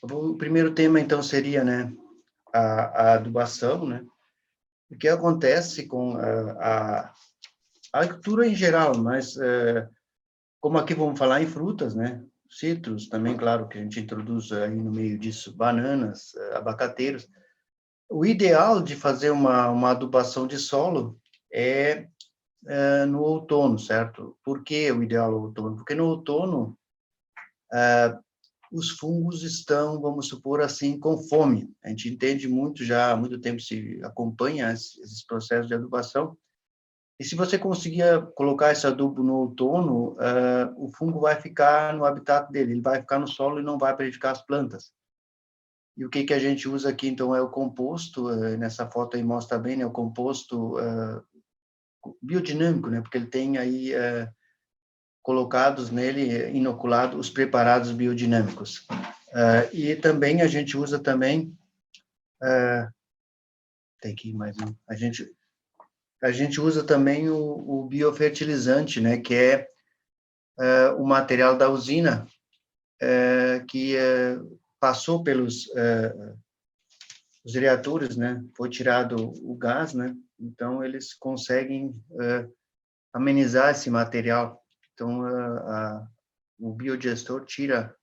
O primeiro tema, então, seria, né, a adubação, né? O que acontece com a agricultura em geral, mas como aqui vamos falar em frutas, né? Citros também, claro, que a gente introduz aí no meio disso, bananas, abacateiros. O ideal de fazer uma adubação de solo é no outono, certo? Por que o ideal é o outono? Porque no outono os fungos estão, vamos supor assim, com fome. A gente entende muito já, há muito tempo se acompanha esses processos de adubação. E se você conseguir colocar esse adubo no outono, o fungo vai ficar no habitat dele, ele vai ficar no solo e não vai prejudicar as plantas. E o que a gente usa aqui, então, é o composto, nessa foto aí mostra bem, né, o composto biodinâmico, né, porque ele tem aí colocados nele, inoculado, os preparados biodinâmicos. E também a gente usa também, tem que ir mais um, a gente usa também o biofertilizante, né, que é o material da usina, que passou pelos os reatores, né, foi tirado o gás, né, então eles conseguem amenizar esse material. Então, o biodigestor tira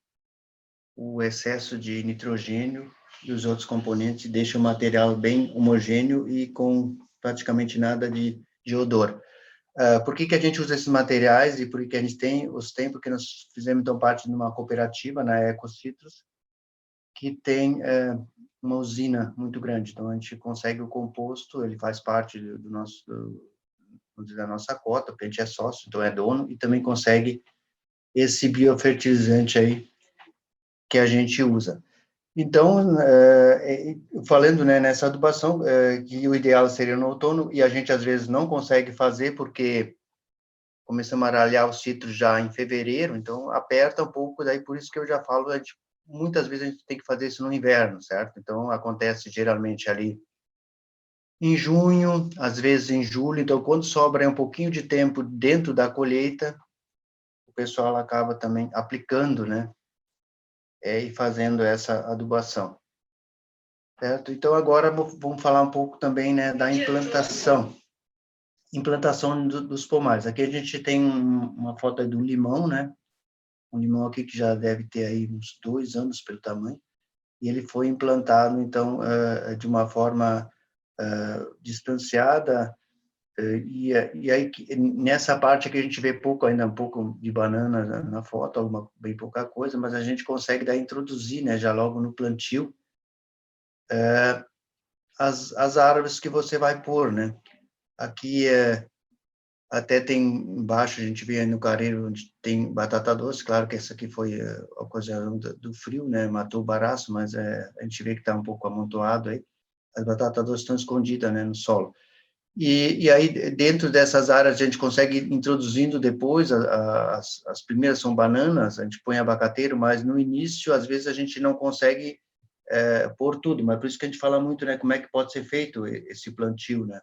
o excesso de nitrogênio e os outros componentes e deixa o material bem homogêneo e com praticamente nada de odor. Por que a gente usa esses materiais e por que a gente os tem? Porque nós fizemos, então, parte de uma cooperativa, na Ecocitrus, que tem uma usina muito grande. Então, a gente consegue o composto, ele faz parte do nosso, vamos dizer, da nossa cota, porque a gente é sócio, então é dono, e também consegue esse biofertilizante aí que a gente usa. Então, falando, né, nessa adubação, que o ideal seria no outono, e a gente às vezes não consegue fazer porque começamos a ralhar os citros já em fevereiro, então aperta um pouco, daí por isso que eu já falo, muitas vezes a gente tem que fazer isso no inverno, certo? Então, acontece geralmente ali em junho, às vezes em julho, então quando sobra um pouquinho de tempo dentro da colheita, o pessoal acaba também aplicando, né, e fazendo essa adubação. Certo? Então, agora vamos falar um pouco também, né, da implantação dos pomares. Aqui a gente tem uma foto aí do limão, né, um limão aqui que já deve ter aí uns 2 anos pelo tamanho, e ele foi implantado, então, de uma forma distanciada, e aí nessa parte que a gente vê pouco, ainda um pouco de banana na foto, bem pouca coisa, mas a gente consegue daí introduzir, né, já logo no plantio, as árvores que você vai pôr, né? Aqui até tem embaixo, a gente vê aí no careiro onde tem batata doce, claro que essa aqui foi a ocasião do frio, né? Matou o baraço, mas a gente vê que está um pouco amontoado aí. As batatas doces estão escondidas, né, no solo. E aí, dentro dessas áreas, a gente consegue ir introduzindo depois, as primeiras são bananas, a gente põe abacateiro, mas no início, às vezes, a gente não consegue pôr tudo, mas por isso que a gente fala muito, né, como é que pode ser feito esse plantio, né?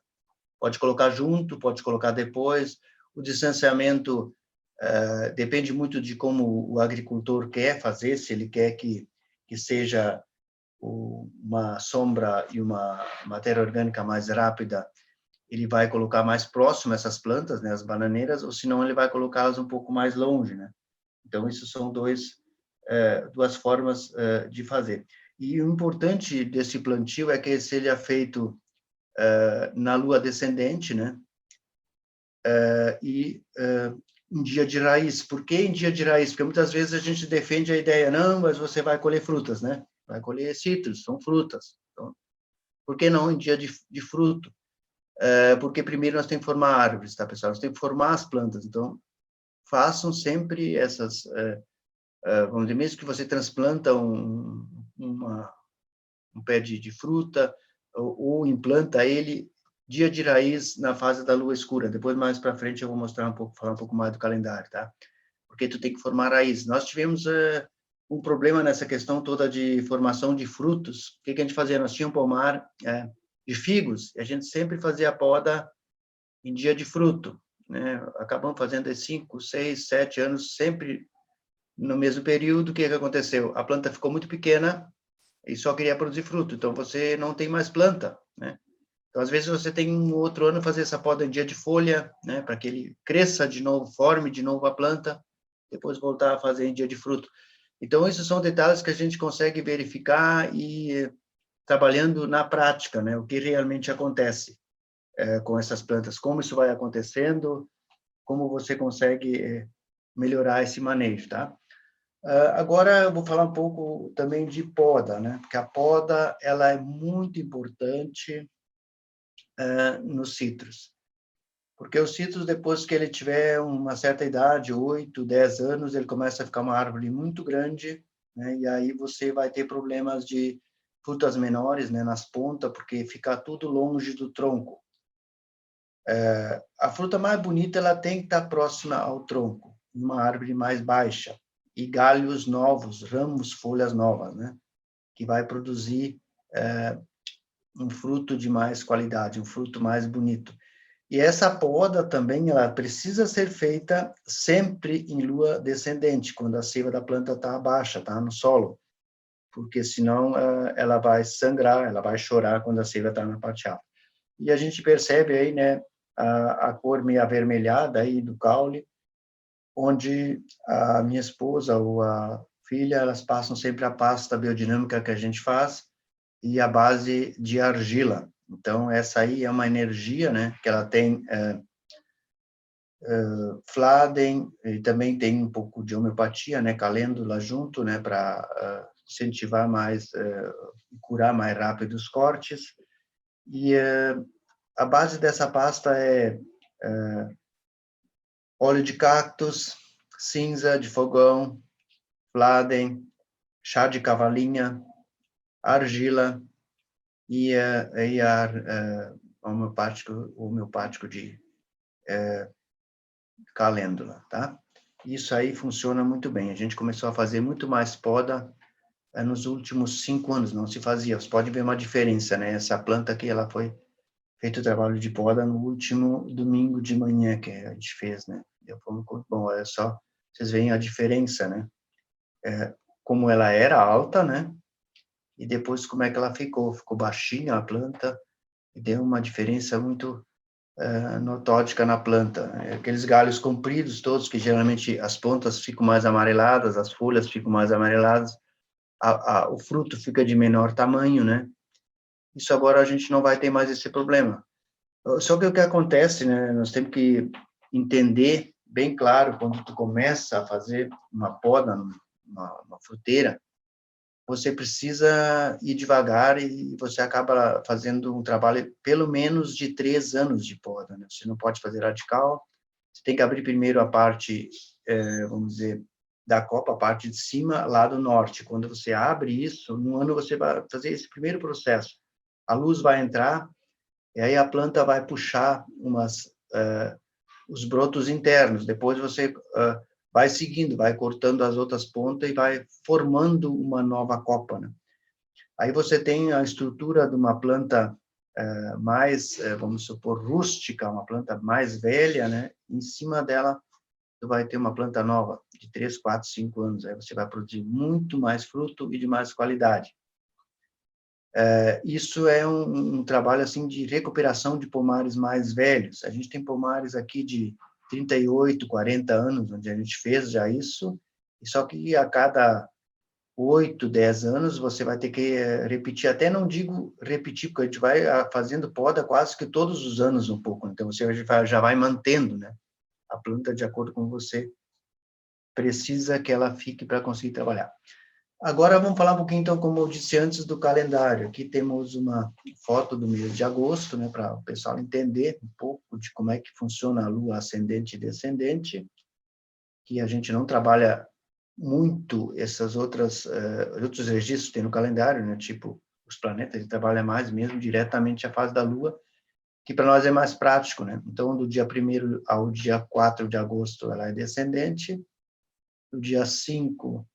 Pode colocar junto, pode colocar depois. O distanciamento depende muito de como o agricultor quer fazer, se ele quer que seja uma sombra e uma matéria orgânica mais rápida, ele vai colocar mais próximo essas plantas, né, as bananeiras, ou senão ele vai colocá-las um pouco mais longe, né? Então, isso são duas formas de fazer. E o importante desse plantio é que se ele é feito na lua descendente, né? Em dia de raiz. Por que em dia de raiz? Porque muitas vezes a gente defende a ideia, não, mas você vai colher frutas, né? Vai colher citros, são frutas. Então, por que não em dia de fruto? Porque primeiro nós temos que formar árvores, tá, pessoal? Nós temos que formar as plantas. Então, façam sempre essas, vamos dizer, mesmo que você transplanta um pé de fruta, ou implanta ele dia de raiz na fase da lua escura. Depois, mais para frente, eu vou mostrar falar um pouco mais do calendário, tá? Porque tu tem que formar raiz. Nós tivemos um problema nessa questão toda de formação de frutos. O que a gente fazia? Nós tínhamos um pomar de figos, e a gente sempre fazia a poda em dia de fruto, né? Acabamos fazendo 5, 6, 7 anos, sempre No mesmo período, o que aconteceu? A planta ficou muito pequena e só queria produzir fruto, então você não tem mais planta, né? Então, às vezes, você tem um outro ano fazer essa poda em dia de folha, né, para que ele cresça de novo, forme de novo a planta, depois voltar a fazer em dia de fruto. Então, esses são detalhes que a gente consegue verificar e trabalhando na prática, né, o que realmente acontece com essas plantas, como isso vai acontecendo, como você consegue melhorar esse manejo, tá? Agora eu vou falar um pouco também de poda, né? Porque a poda ela é muito importante nos citros, porque o citros depois que ele tiver uma certa idade, 8, 10 anos, ele começa a ficar uma árvore muito grande, né? E aí você vai ter problemas de frutas menores, né, nas pontas, porque fica tudo longe do tronco. A fruta mais bonita ela tem que estar próxima ao tronco, uma árvore mais baixa, e galhos novos, ramos, folhas novas, né? Que vai produzir um fruto de mais qualidade, um fruto mais bonito. E essa poda também ela precisa ser feita sempre em lua descendente, quando a seiva da planta está baixa, está no solo, porque senão ela vai sangrar, ela vai chorar quando a seiva está na parte alta. E a gente percebe aí, né, a cor meio avermelhada aí do caule, onde a minha esposa ou a filha, elas passam sempre a pasta biodinâmica que a gente faz e a base de argila. Então, essa aí é uma energia, né, que ela tem Fladen, e também tem um pouco de homeopatia, né, calêndula junto, né, para incentivar mais, curar mais rápido os cortes. E a base dessa pasta é óleo de cactus, cinza de fogão, Fladen, chá de cavalinha, argila e homeopático de calêndula, tá? Isso aí funciona muito bem. A gente começou a fazer muito mais poda nos últimos 5 anos, não se fazia. Você pode ver uma diferença, né? Essa planta aqui, ela foi feito o trabalho de poda no último domingo de manhã que a gente fez, né? Deu muito bom, olha só, vocês veem a diferença, né? Como ela era alta, né? E depois como é que ela ficou baixinha a planta, e deu uma diferença muito notótica na planta. Aqueles galhos compridos todos, que geralmente as pontas ficam mais amareladas, as folhas ficam mais amareladas, o fruto fica de menor tamanho, né? Isso agora a gente não vai ter mais esse problema. Só que o que acontece, né? Nós temos que entender bem claro quando tu começa a fazer uma poda, uma fruteira, você precisa ir devagar e você acaba fazendo um trabalho pelo menos de 3 anos de poda, né? Você não pode fazer radical, você tem que abrir primeiro a parte, vamos dizer, da copa, a parte de cima, lá do norte. Quando você abre isso, no ano você vai fazer esse primeiro processo. A luz vai entrar, e aí a planta vai puxar os brotos internos. Depois você vai seguindo, vai cortando as outras pontas e vai formando uma nova copa, né? Aí você tem a estrutura de uma planta mais, vamos supor, rústica, uma planta mais velha, né? Em cima dela, você vai ter uma planta nova, de 3, 4, 5 anos. Aí você vai produzir muito mais fruto e de mais qualidade. Isso é um trabalho assim de recuperação de pomares mais velhos. A gente tem pomares aqui de 38, 40 anos, onde a gente fez já isso, só que a cada 8, 10 anos, você vai ter que repetir, até não digo repetir, porque a gente vai fazendo poda quase que todos os anos um pouco, então você já vai mantendo, né, a planta de acordo com você precisa que ela fique para conseguir trabalhar. Agora vamos falar um pouquinho, então, como eu disse antes, do calendário. Aqui temos uma foto do mês de agosto, né, para o pessoal entender um pouco de como é que funciona a lua ascendente e descendente, que a gente não trabalha muito essas outros registros que tem no calendário, né? Tipo, os planetas, ele trabalha mais mesmo diretamente a fase da Lua, que para nós é mais prático, né? Então, do dia 1º ao dia 4 de agosto, ela é descendente, do dia 5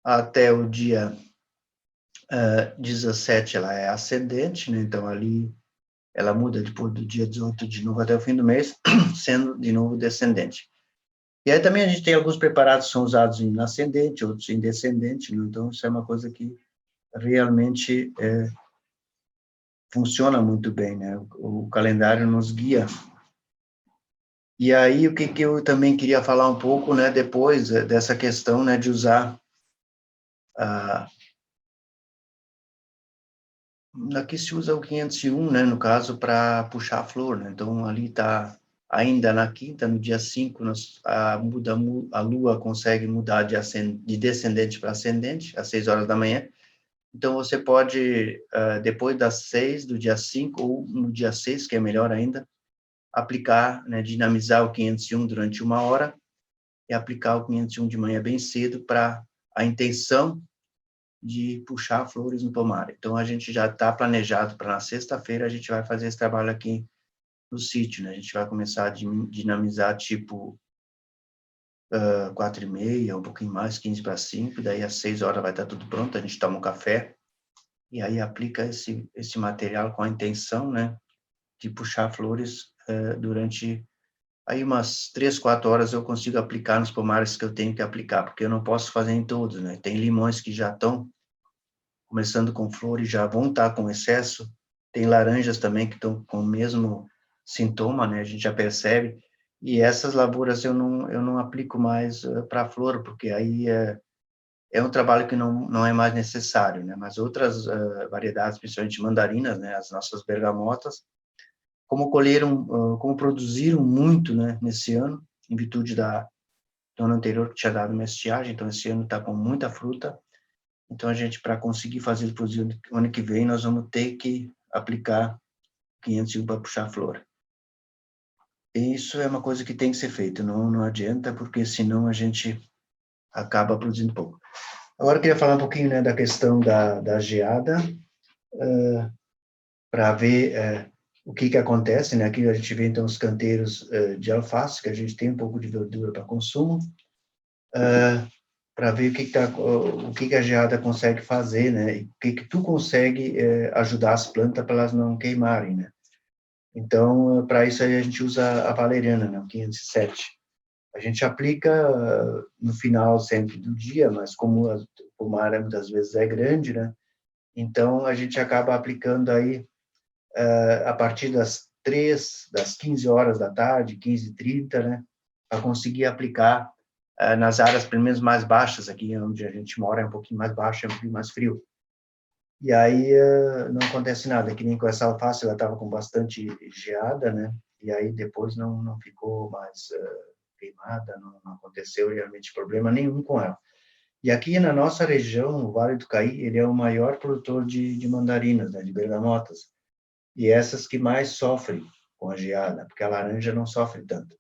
até o dia 17, ela é ascendente, né? Então, ali, ela muda depois do dia 18 de novo até o fim do mês, sendo de novo descendente. E aí também a gente tem alguns preparados que são usados em ascendente, outros em descendente, né? Então isso é uma coisa que realmente funciona muito bem, né? O calendário nos guia. E aí o que eu também queria falar um pouco, né, depois dessa questão, né, de usar aqui se usa o 501, né, no caso, para puxar a flor, né? Então, ali está, ainda na quinta, no dia 5, a lua consegue mudar de descendente para ascendente, às 6 horas da manhã. Então, você pode, depois das 6 do dia 5, ou no dia 6, que é melhor ainda, aplicar, né, dinamizar o 501 durante 1 hora, e aplicar o 501 de manhã bem cedo para a intenção de puxar flores no pomar. Então, a gente já está planejado para na sexta-feira, a gente vai fazer esse trabalho aqui no sítio, né? A gente vai começar a dinamizar, tipo, 4h30, um pouquinho mais, 15 para 5, daí às 6 horas vai estar tudo pronto, a gente toma um café, e aí aplica esse material com a intenção, né, de puxar flores durante, aí umas 3, 4 horas eu consigo aplicar nos pomares que eu tenho que aplicar, porque eu não posso fazer em todos, né? Tem limões que já estão começando com flores, já vão estar com excesso. Tem laranjas também que estão com o mesmo sintoma, né? A gente já percebe. E essas lavouras eu não aplico mais para flor, porque aí é um trabalho que não é mais necessário, né? Mas outras variedades, principalmente mandarinas, né? As nossas bergamotas, como produziram muito, né? Nesse ano, em virtude do ano anterior que tinha dado uma estiagem, então esse ano está com muita fruta. Então, a gente, para conseguir fazer o produzir o ano que vem, nós vamos ter que aplicar 501 para puxar flor. E isso é uma coisa que tem que ser feito, não adianta, porque senão a gente acaba produzindo pouco. Agora, eu queria falar um pouquinho, né, da questão da geada, para ver o que acontece, né? Aqui a gente vê, então, os canteiros de alface, que a gente tem um pouco de verdura para consumo, para ver o que a geada consegue fazer, né? E o que tu consegue ajudar as plantas para elas não queimarem, né? Então, para isso aí a gente usa a valeriana, né? O 507. A gente aplica no final sempre do dia, mas como o pomar muitas vezes é grande, né? Então, a gente acaba aplicando aí a partir das 15 horas da tarde, 15h30, né? Para conseguir aplicar nas áreas, pelo menos mais baixas, aqui onde a gente mora é um pouquinho mais baixo, é um pouquinho mais frio. E aí não acontece nada, que nem com essa alface, ela estava com bastante geada, né? E aí depois não ficou mais queimada, não aconteceu realmente problema nenhum com ela. E aqui na nossa região, o Vale do Caí, ele é o maior produtor de mandarinas, né, de bergamotas, e essas que mais sofrem com a geada, porque a laranja não sofre tanto.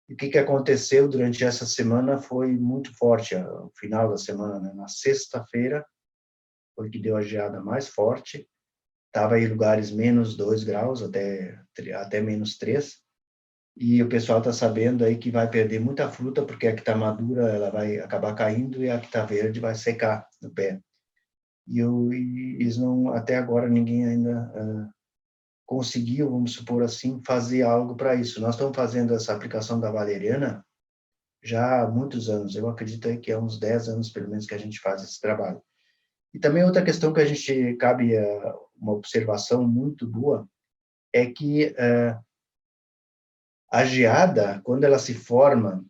E o que aconteceu durante essa semana foi muito forte, o final da semana, né? Na sexta-feira, foi que deu a geada mais forte, estava em lugares menos 2 graus, até menos 3, e o pessoal está sabendo aí que vai perder muita fruta, porque a que está madura, ela vai acabar caindo, e a que está verde vai secar no pé. E eles não, até agora, ninguém ainda conseguiu, vamos supor assim, fazer algo para isso. Nós estamos fazendo essa aplicação da valeriana já há muitos anos, eu acredito aí que há uns 10 anos, pelo menos, que a gente faz esse trabalho. E também outra questão que a gente cabe uma observação muito boa é que a geada, quando ela se forma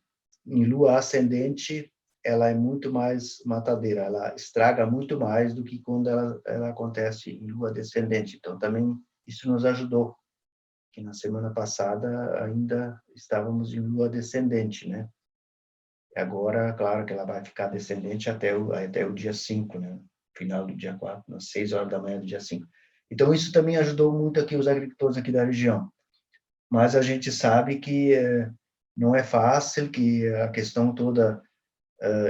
em lua ascendente, ela é muito mais matadeira, ela estraga muito mais do que quando ela acontece em lua descendente. Então, também isso nos ajudou, que na semana passada ainda estávamos em lua descendente, né? E agora, claro que ela vai ficar descendente até o dia 5, né? Final do dia 4, às 6 horas da manhã do dia 5. Então, isso também ajudou muito aqui os agricultores aqui da região. Mas a gente sabe que não é fácil, que a questão toda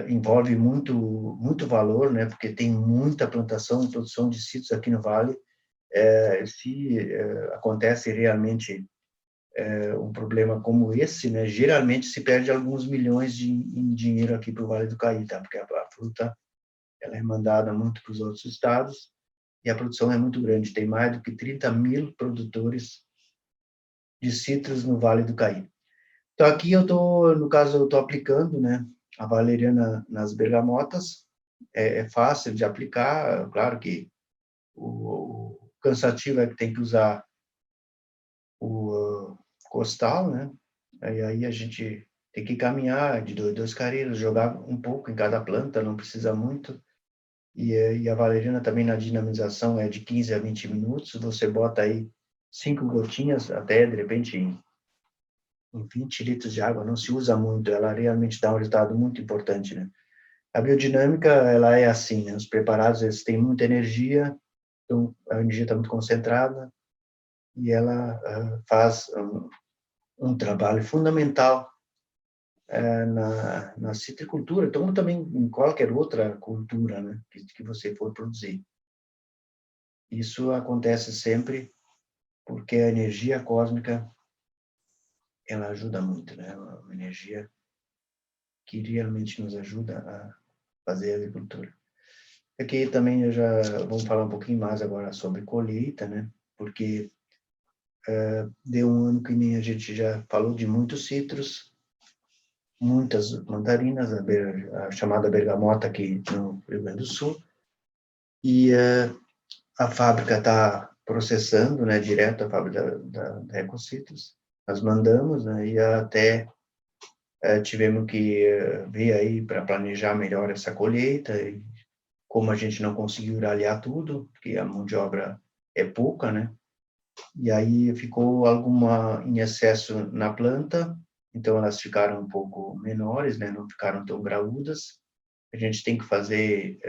envolve muito valor, né? Porque tem muita plantação e produção de sítios aqui no Vale. Se acontece realmente um problema como esse, né? Geralmente se perde alguns milhões em dinheiro aqui para o Vale do Caí, tá? Porque a fruta ela é mandada muito para os outros estados e a produção é muito grande. Tem mais do que 30 mil produtores de citros no Vale do Caí. Então, aqui no caso, eu estou aplicando, né, a valeriana nas bergamotas. É fácil de aplicar, claro que o cansativo é que tem que usar o costal, né? E aí a gente tem que caminhar de dois careiros, jogar um pouco em cada planta, não precisa muito. E a valeriana também na dinamização é de 15 a 20 minutos, você bota aí 5 gotinhas, até de repente em 20 litros de água, não se usa muito, ela realmente dá um resultado muito importante, né? A biodinâmica, ela é assim, né? Os preparados, eles têm muita energia, então a energia está muito concentrada, e ela faz um trabalho fundamental na citricultura, então também em qualquer outra cultura, né, que você for produzir. Isso acontece sempre porque a energia cósmica, ela ajuda muito, né, uma energia que realmente nos ajuda a fazer a agricultura. Aqui também vamos falar um pouquinho mais agora sobre colheita, né, porque deu um ano que nem a gente já falou de muitos citros, muitas mandarinas, a chamada bergamota aqui no Rio Grande do Sul, e a fábrica está processando, né, direto a fábrica da Ecocitrus. Nós mandamos, né, e até tivemos que ver aí para planejar melhor essa colheita, e como a gente não conseguiu irraliar tudo, porque a mão de obra é pouca, né, e aí ficou alguma em excesso na planta, então elas ficaram um pouco menores, né, não ficaram tão graúdas. A gente tem que fazer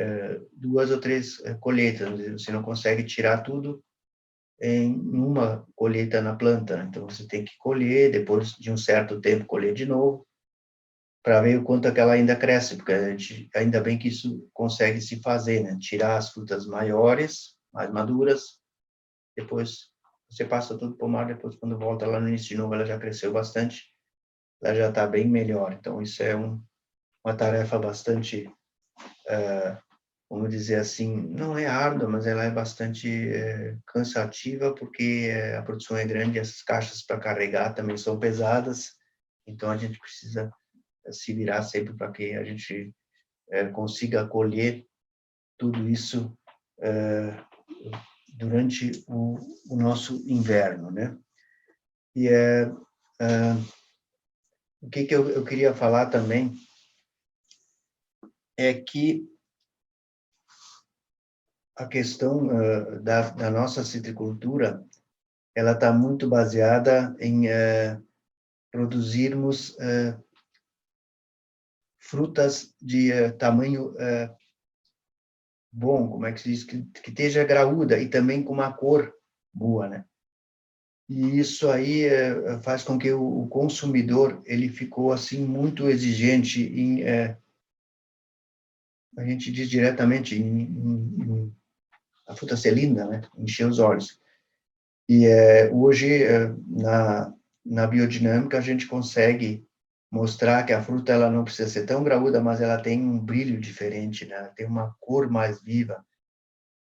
2 ou 3 colheitas, você não consegue tirar tudo em uma colheita na planta, né? Então você tem que colher, depois de um certo tempo colher de novo, para ver o quanto é que ela ainda cresce, porque ainda bem que isso consegue se fazer, né? Tirar as frutas maiores, mais maduras, depois você passa tudo para o mar, depois quando volta lá no início de novo, ela já cresceu bastante, ela já está bem melhor. Então isso é uma tarefa bastante, vamos dizer assim, não é árdua, mas ela é bastante cansativa, porque a produção é grande, essas caixas para carregar também são pesadas, então a gente precisa se virar sempre para que a gente consiga colher tudo isso durante o nosso inverno, né? E o que eu queria falar também é que a questão da nossa citricultura, ela está muito baseada em produzirmos frutas de tamanho bom, como é que se diz, que esteja graúda e também com uma cor boa, né? E isso aí faz com que o consumidor, ele ficou assim muito exigente em, a gente diz diretamente, em a fruta ser linda, né? Encher os olhos. E hoje, na biodinâmica, a gente consegue mostrar que a fruta ela não precisa ser tão graúda, mas ela tem um brilho diferente, né? Ela tem uma cor mais viva.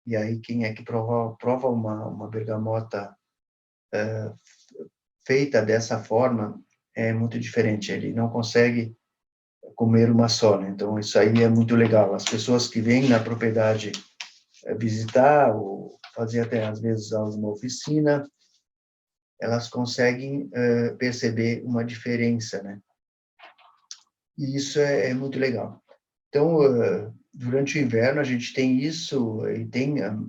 E aí, quem é que prova uma bergamota feita dessa forma é muito diferente. Ele não consegue comer uma só, né? Então, isso aí é muito legal. As pessoas que vêm na propriedade visitar ou fazer até, às vezes, alguma oficina, elas conseguem perceber uma diferença, né? E isso é muito legal. Então, durante o inverno, a gente tem isso, e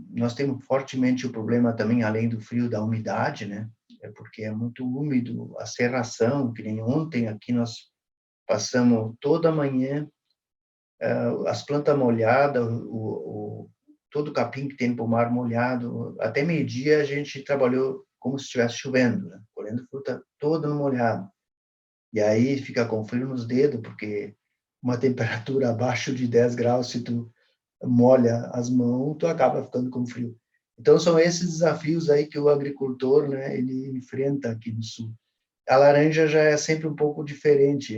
nós temos fortemente o problema também, além do frio, da umidade, né? Porque é muito úmido, a serração, que nem ontem aqui nós passamos toda a manhã, as plantas molhadas, todo o capim que tem no pomar molhado, até meio-dia a gente trabalhou como se estivesse chovendo, né? Colhendo fruta toda no molhado. E aí fica com frio nos dedos, porque uma temperatura abaixo de 10 graus, se tu molha as mãos, tu acaba ficando com frio. Então, são esses desafios aí que o agricultor, né, ele enfrenta aqui no sul. A laranja já é sempre um pouco diferente,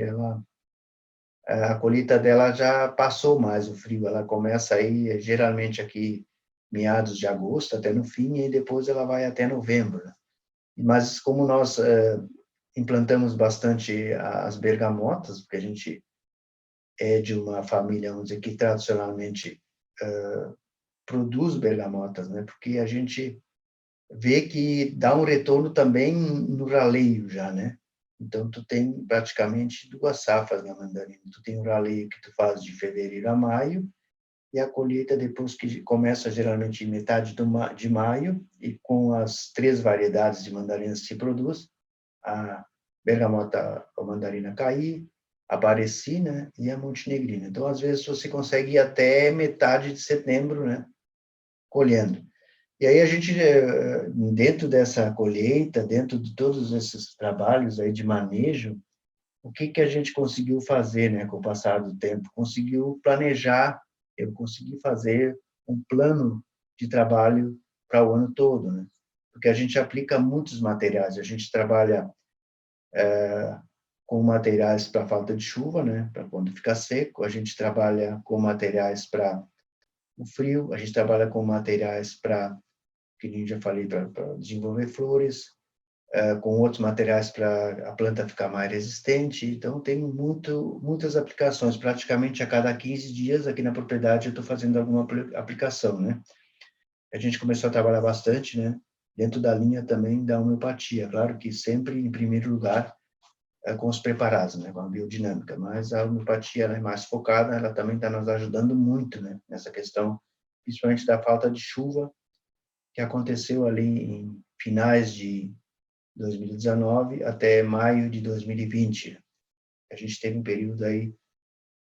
a colheita dela já passou mais o frio, ela começa aí, geralmente aqui, meados de agosto, até no fim, e depois ela vai até novembro, né? Mas como nós implantamos bastante as bergamotas, porque a gente é de uma família, vamos dizer, que tradicionalmente produz bergamotas, né? Porque a gente vê que dá um retorno também no raleio já, né? Então, tu tem praticamente duas safras na mandarina. Tu tem o raleio que tu faz de fevereiro a maio, e a colheita depois que começa geralmente em metade de maio, e com as três variedades de mandarinas que se produz, a bergamota, a mandarina caí, a Bareci, né, e a montenegrina. Então, às vezes, você consegue ir até metade de setembro, né, colhendo. E aí a gente, dentro dessa colheita, dentro de todos esses trabalhos aí de manejo, o que que a gente conseguiu fazer, né, com o passar do tempo? Conseguiu planejar, eu consegui fazer um plano de trabalho para o ano todo, né? Porque a gente aplica muitos materiais, a gente trabalha com materiais para falta de chuva, né, para quando fica seco, a gente trabalha com materiais para o frio, a gente trabalha com materiais para, que nem já falei, para desenvolver flores, com outros materiais para a planta ficar mais resistente. Então, tem muitas aplicações. Praticamente a cada 15 dias, aqui na propriedade, eu estou fazendo alguma aplicação, né? A gente começou a trabalhar bastante, né? Dentro da linha também da homeopatia. Claro que sempre, em primeiro lugar, com os preparados, né? Com a biodinâmica. Mas a homeopatia, ela é mais focada, ela também está nos ajudando muito, né? Nessa questão, principalmente da falta de chuva, que aconteceu ali em finais de 2019 até maio de 2020. A gente teve um período aí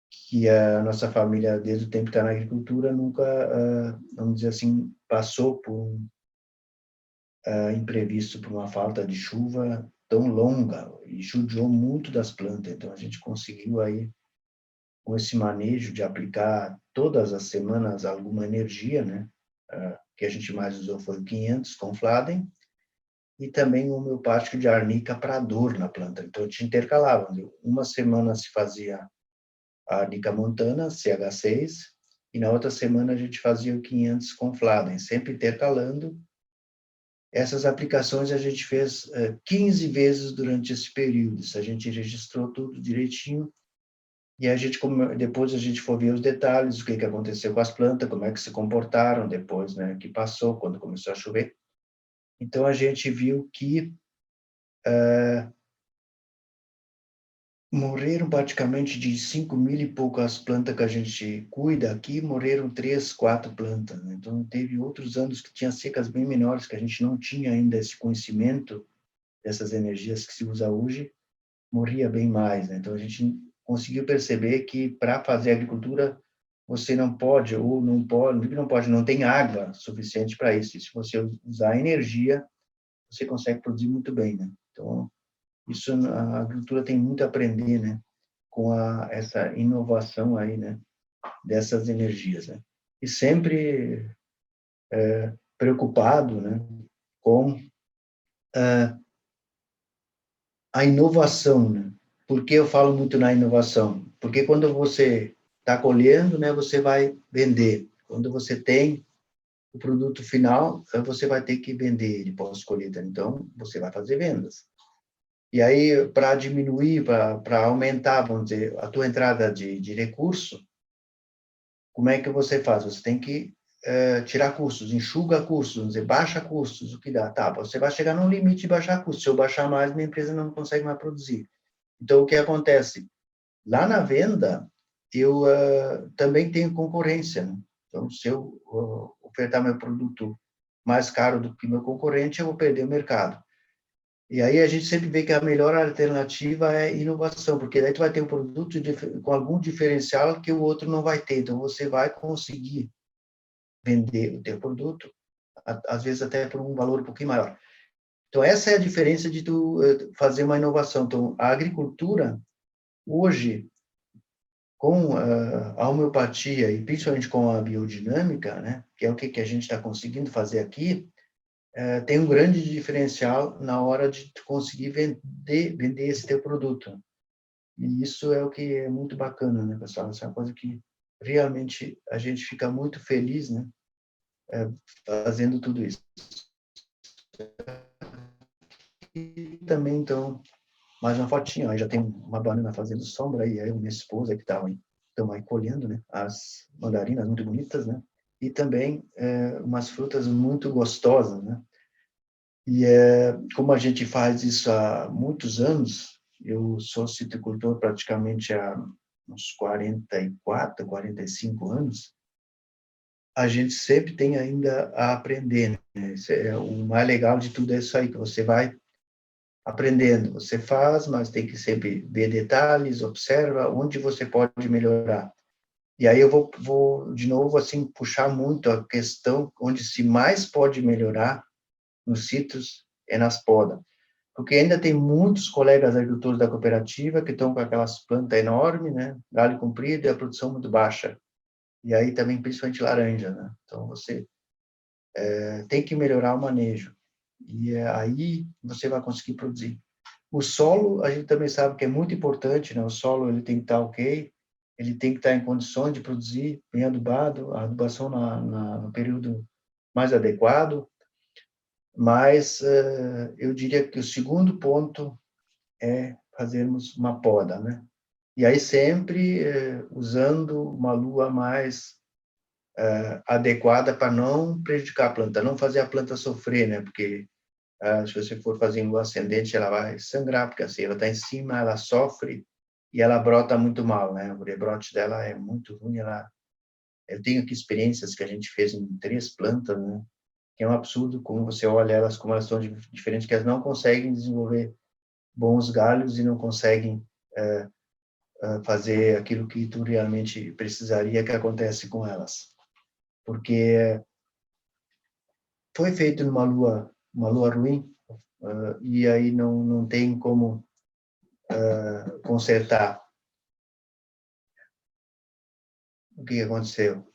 que a nossa família, desde o tempo que está na agricultura, nunca, vamos dizer assim, passou por um imprevisto, por uma falta de chuva tão longa, e judiou muito das plantas. Então, a gente conseguiu aí, com esse manejo de aplicar todas as semanas alguma energia, né? Que a gente mais usou foi o 500 com Fladen, e também o homeopático de arnica para dor na planta. Então, a gente intercalava. Uma semana se fazia a arnica montana, CH6, e na outra semana a gente fazia o 500 com Fladen, sempre intercalando. Essas aplicações a gente fez 15 vezes durante esse período. Isso a gente registrou tudo direitinho. E a gente, depois a gente foi ver os detalhes, o que aconteceu com as plantas, como é que se comportaram depois, né, que passou, quando começou a chover. Então, a gente viu que morreram praticamente de 5.000 e poucas plantas que a gente cuida aqui, morreram 3, 4 plantas, né? Então, teve outros anos que tinha secas bem menores, que a gente não tinha ainda esse conhecimento dessas energias que se usa hoje, morria bem mais, né? Então, a gente conseguiu perceber que para fazer agricultura, você não pode, ou não pode, não tem água suficiente para isso. E se você usar energia, você consegue produzir muito bem, né? Então, isso a agricultura tem muito a aprender, né, com essa inovação aí, né, dessas energias, né? E sempre preocupado, né, com a inovação, né? Por que eu falo muito na inovação? Porque quando você está colhendo, né, você vai vender. Quando você tem o produto final, você vai ter que vender ele pós-colheita. Então, você vai fazer vendas. E aí, para diminuir, para aumentar, vamos dizer, a tua entrada de recurso, como é que você faz? Você tem que tirar custos, enxuga custos, vamos dizer, baixa custos, o que dá? Tá, você vai chegar no limite de baixar custos. Se eu baixar mais, minha empresa não consegue mais produzir. Então, o que acontece? Lá na venda, eu também tenho concorrência, né? Então, se eu ofertar meu produto mais caro do que meu concorrente, eu vou perder o mercado. E aí a gente sempre vê que a melhor alternativa é inovação, porque daí tu vai ter um produto com algum diferencial que o outro não vai ter. Então, você vai conseguir vender o teu produto, às vezes até por um valor um pouquinho maior. Então, essa é a diferença de tu fazer uma inovação. Então, a agricultura, hoje, com a homeopatia e principalmente com a biodinâmica, né, que é o que a gente está conseguindo fazer aqui, tem um grande diferencial na hora de conseguir vender esse teu produto. E isso é o que é muito bacana, né, pessoal? Essa é uma coisa que realmente a gente fica muito feliz, né, fazendo tudo isso. E também, então, mais uma fotinha, aí já tem uma banana fazendo sombra, e aí minha esposa que estão aí colhendo, né, as mandarinas muito bonitas, né, e também umas frutas muito gostosas, né, e como a gente faz isso há muitos anos, eu sou citricultor praticamente há uns 44, 45 anos, a gente sempre tem ainda a aprender, né? O mais legal de tudo é isso aí, que você vai aprendendo, você faz, mas tem que sempre ver detalhes, observa onde você pode melhorar. E aí eu vou de novo, assim, puxar muito a questão onde se mais pode melhorar nos sítios é nas podas. Porque ainda tem muitos colegas agricultores da cooperativa que estão com aquelas plantas enormes, né? Galho comprido e a produção muito baixa. E aí também, principalmente laranja, né? Então, você tem que melhorar o manejo. E aí você vai conseguir produzir. O solo, a gente também sabe que é muito importante, né? O solo, ele tem que estar ok, ele tem que estar em condições de produzir, bem adubado, a adubação no período mais adequado. Mas eu diria que o segundo ponto é fazermos uma poda, né? E aí sempre usando uma lua mais adequada para não prejudicar a planta, não fazer a planta sofrer, né? Porque se você for fazer em lua ascendente, ela vai sangrar, porque assim, ela está em cima, ela sofre e ela brota muito mal, né? O rebrote dela é muito ruim, eu tenho aqui experiências que a gente fez em 3 plantas, né? Que é um absurdo como você olha elas, como elas são diferentes, que elas não conseguem desenvolver bons galhos e não conseguem fazer aquilo que tu realmente precisaria que acontece com elas. Porque foi feito numa uma lua ruim, e aí não tem como consertar o que aconteceu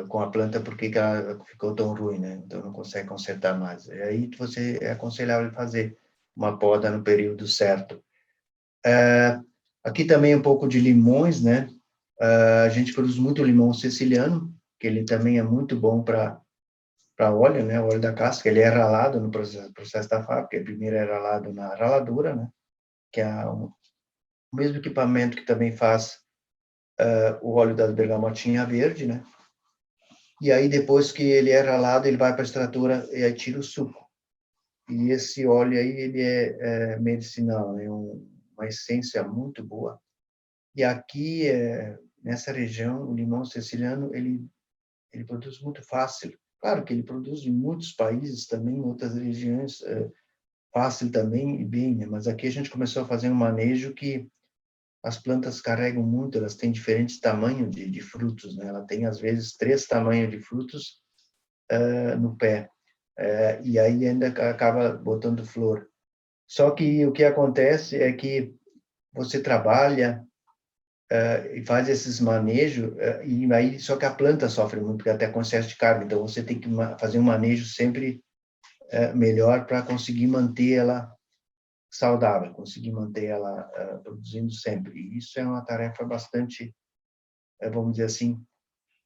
com a planta, porque ela ficou tão ruim, né? Então não consegue consertar mais. E aí você é aconselhável fazer uma poda no período certo. Aqui também um pouco de limões, né? A gente produz muito limão siciliano, que ele também é muito bom para óleo, né? O óleo da casca, ele é ralado no processo da fábrica. Primeiro é ralado na raladura, né? Que é o mesmo equipamento que também faz o óleo da bergamotinha verde, né? E aí depois que ele é ralado, ele vai para a extratora e aí tira o suco. E esse óleo aí, ele é medicinal, né? Uma essência muito boa. E aqui, nessa região, o limão siciliano, ele produz muito fácil. Claro que ele produz em muitos países também, em outras regiões, fácil também e bem, né? Mas aqui a gente começou a fazer um manejo que as plantas carregam muito, elas têm diferentes tamanhos de frutos, né? Ela tem, às vezes, 3 tamanhos de frutos no pé. E aí ainda acaba botando flor. Só que o que acontece é que você trabalha e faz esses manejos, e aí só que a planta sofre muito, porque até com excesso de carga, então você tem que fazer um manejo sempre melhor para conseguir manter ela saudável, conseguir manter ela produzindo sempre. E isso é uma tarefa bastante, vamos dizer assim,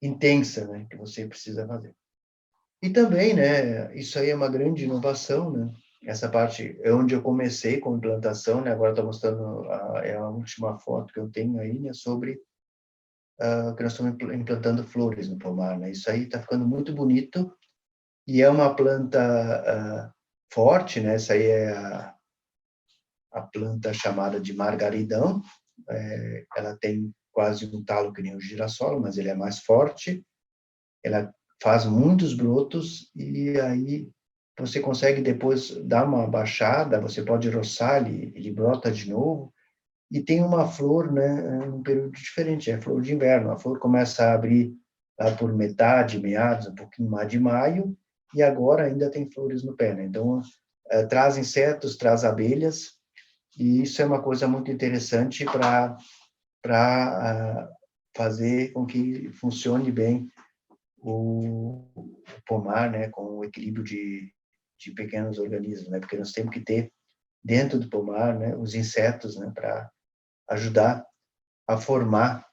intensa, né, que você precisa fazer. E também, né, isso aí é uma grande inovação, né? Essa parte é onde eu comecei com implantação, né? Agora estou mostrando a última foto que eu tenho aí, né? Sobre que nós estamos implantando flores no pomar, né? Isso aí está ficando muito bonito e é uma planta forte, né? Essa aí é a planta chamada de margaridão. Ela tem quase um talo que nem o girassol, mas ele é mais forte. Ela faz muitos brotos e aí você consegue depois dar uma baixada, você pode roçar, ele brota de novo, e tem uma flor, né, um período diferente, é a flor de inverno. A flor começa a abrir lá por metade, meados, um pouquinho mais de maio, e agora ainda tem flores no pé, né? Então, traz insetos, traz abelhas, e isso é uma coisa muito interessante para fazer com que funcione bem o pomar, né, com o equilíbrio de pequenos organismos, né, porque nós temos que ter dentro do pomar, né, os insetos, né, para ajudar a formar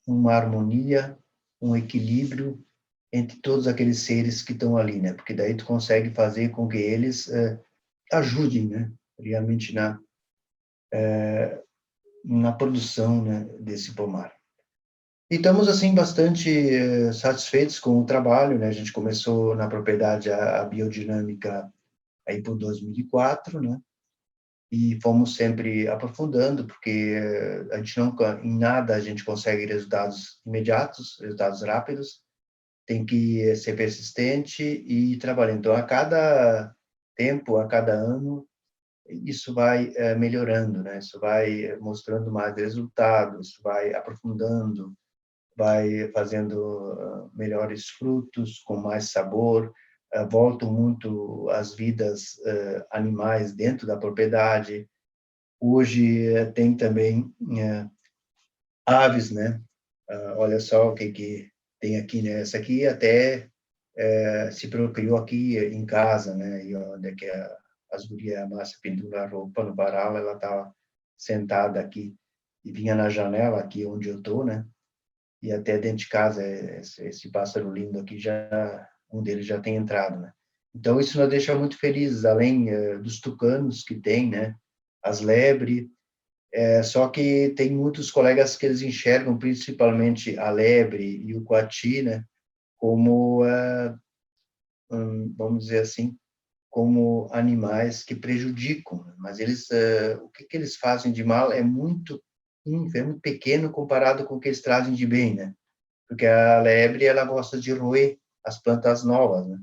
uma harmonia, um equilíbrio entre todos aqueles seres que estão ali, né, porque daí tu consegue fazer com que eles ajudem, né, realmente na produção, né, desse pomar. E estamos, assim, bastante satisfeitos com o trabalho, né? A gente começou na propriedade a biodinâmica aí por 2004, né? E fomos sempre aprofundando, porque a gente nunca, em nada, a gente consegue resultados imediatos, resultados rápidos, tem que ser persistente e trabalhar. Então, a cada tempo, a cada ano, isso vai melhorando, né? Isso vai mostrando mais resultados, isso vai aprofundando, vai fazendo melhores frutos, com mais sabor, voltam muito as vidas animais dentro da propriedade. Hoje tem também aves, né? Olha só o que tem aqui, né? Essa aqui até se procriou aqui em casa, né? E onde é que as gurias, a massa pendura a roupa no varal, ela estava sentada aqui e vinha na janela aqui onde eu tô, né? E até dentro de casa, esse pássaro lindo aqui, um deles já tem entrado, né? Então, isso nos deixa muito felizes, além dos tucanos que tem, né? As lebres, só que tem muitos colegas que eles enxergam principalmente a lebre e o coati, né? Como, vamos dizer assim, como animais que prejudicam, né? Mas eles, o que eles fazem de mal é muito pequeno comparado com o que eles trazem de bem, né? Porque a lebre ela gosta de roer as plantas novas, né?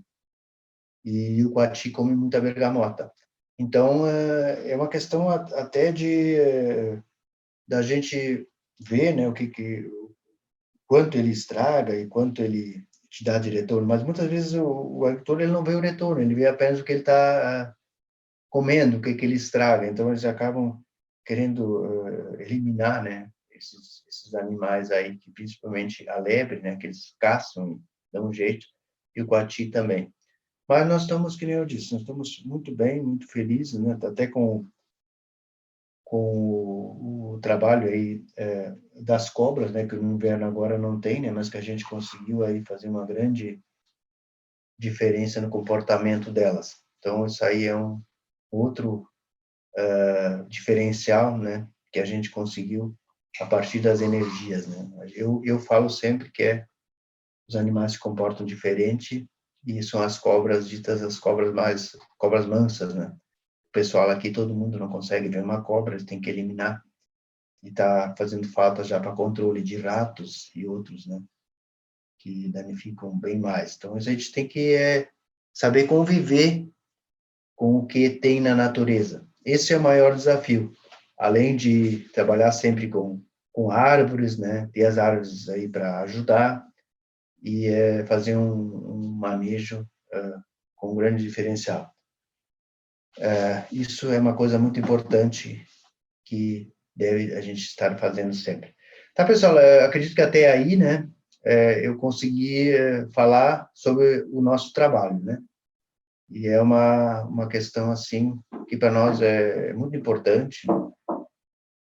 E o coati come muita bergamota. Então é uma questão até de da gente ver, né, quanto ele estraga e quanto ele te dá de retorno. Mas muitas vezes o agricultor ele não vê o retorno, ele vê apenas o que ele está comendo, o que ele estraga. Então eles acabam querendo eliminar, né, esses animais aí, que principalmente a lebre, né, que eles caçam e dão um jeito, e o coati também. Mas nós estamos, que nem eu disse, nós estamos muito bem, muito felizes, né, até com o trabalho aí das cobras, né, que no inverno agora não tem, né, mas que a gente conseguiu aí fazer uma grande diferença no comportamento delas. Então isso aí é um outro diferencial, né, que a gente conseguiu a partir das energias, né. Eu falo sempre que os animais se comportam diferente e são as cobras ditas as cobras mansas, né. O pessoal aqui, todo mundo não consegue ver uma cobra, eles têm que eliminar e está fazendo falta já para controle de ratos e outros, né, que danificam bem mais. Então a gente tem que saber conviver com o que tem na natureza. Esse é o maior desafio, além de trabalhar sempre com árvores, né, ter as árvores aí para ajudar e fazer um manejo com um grande diferencial. Isso é uma coisa muito importante que deve a gente estar fazendo sempre. Tá, pessoal, acredito que até aí, né, eu consegui falar sobre o nosso trabalho, né? E é uma questão, assim, que para nós é muito importante